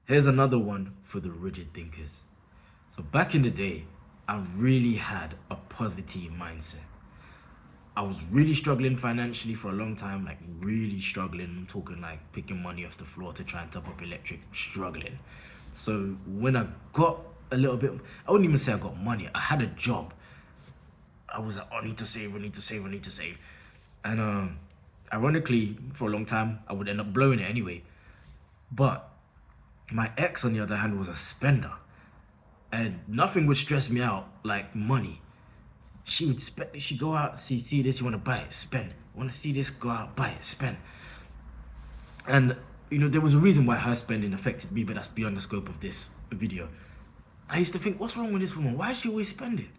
Here's another one for the rigid thinkers. So back in the day, I really had a poverty mindset. I was really struggling financially for a long time, like really struggling. I'm talking like picking money off the floor to try and top up electric, struggling. So when I got a little bit, I wouldn't even say I got money. I had a job. I was like, oh, I need to save, I need to save, I need to save. And ironically, for a long time, I would end up blowing it anyway. But my ex, on the other hand, was a spender. And nothing would stress me out like money. She would spend, she'd go out, see this, you want to buy it, spend. Want to see this, go out, buy it, spend. And, there was a reason why her spending affected me, but that's beyond the scope of this video. I used to think, what's wrong with this woman? Why is she always spending?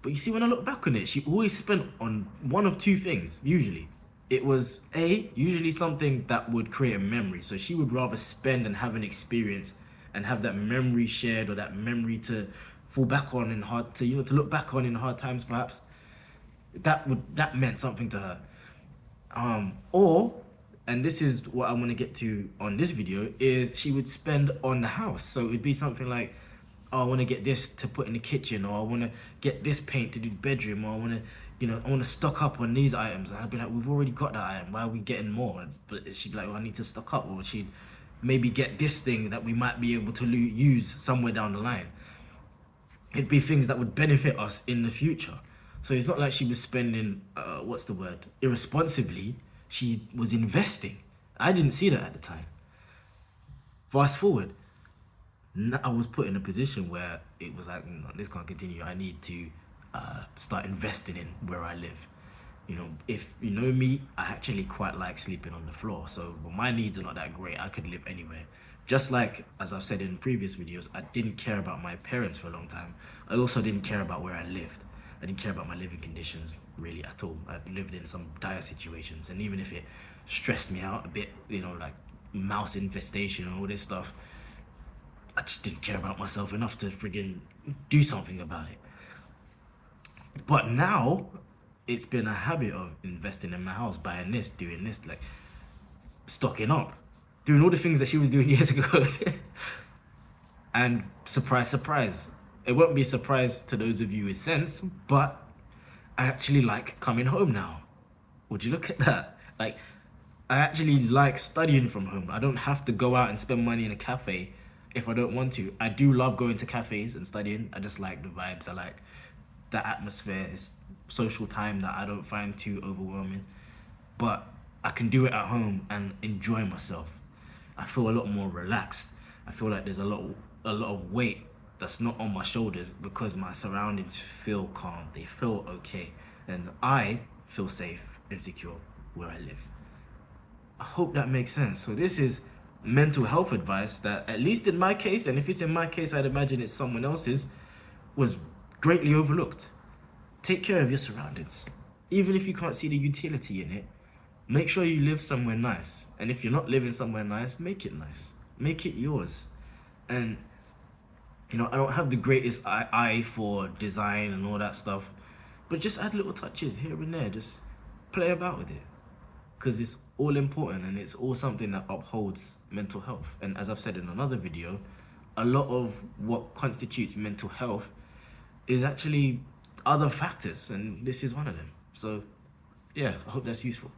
But you see, when I look back on it, she always spent on one of two things, usually. It was usually something that would create a memory. So she would rather spend and have an experience and have that memory shared, or that memory to fall back on in hard, to look back on in hard times, perhaps. That meant something to her. Or, and this is what I want to get to on this video, is she would spend on the house. So it would be something like, oh, I want to get this to put in the kitchen, or I want to get this paint to do the bedroom, or I want to, I want to stock up on these items. And I'd be like, we've already got that item. Why are we getting more? But she'd be like, well, I need to stock up. Or she'd maybe get this thing that we might be able to use somewhere down the line. It'd be things that would benefit us in the future. So it's not like she was spending, what's the word, irresponsibly. She was investing. I didn't see that at the time. Fast forward, I was put in a position where it was like, no, this can't continue. I need to start investing in where I live. If you know me, I actually quite like sleeping on the floor. So my needs are not that great. I could live anywhere. Just like, as I've said in previous videos, I didn't care about my parents for a long time. I also didn't care about where I lived. I didn't care about my living conditions really at all. I lived in some dire situations. And even if it stressed me out a bit, like mouse infestation and all this stuff, I just didn't care about myself enough to friggin' do something about it. But now, it's been a habit of investing in my house, buying this, doing this, like stocking up, doing all the things that she was doing years ago. And surprise, surprise, it won't be a surprise to those of you with sense, but I actually like coming home now. Would you look at that? Like, I actually like studying from home. I don't have to go out and spend money in a cafe if I don't want to. I do love going to cafes and studying. I just like the vibes. I like the atmosphere. It's social time that I don't find too overwhelming. But I can do it at home and enjoy myself. I feel a lot more relaxed. I feel like there's a lot of weight that's not on my shoulders because my surroundings feel calm. They feel okay. And I feel safe and secure where I live. I hope that makes sense. So this is mental health advice that, at least in my case, and if it's in my case, I'd imagine it's someone else's, was greatly overlooked. Take care of your surroundings. Even if you can't see the utility in it, make sure you live somewhere nice. And if you're not living somewhere nice, make it nice. Make it yours. And, I don't have the greatest eye for design and all that stuff, but just add little touches here and there. Just play about with it. Because it's all important and it's all something that upholds mental health. And as I've said in another video, a lot of what constitutes mental health is actually other factors, and this is one of them. So yeah, I hope that's useful.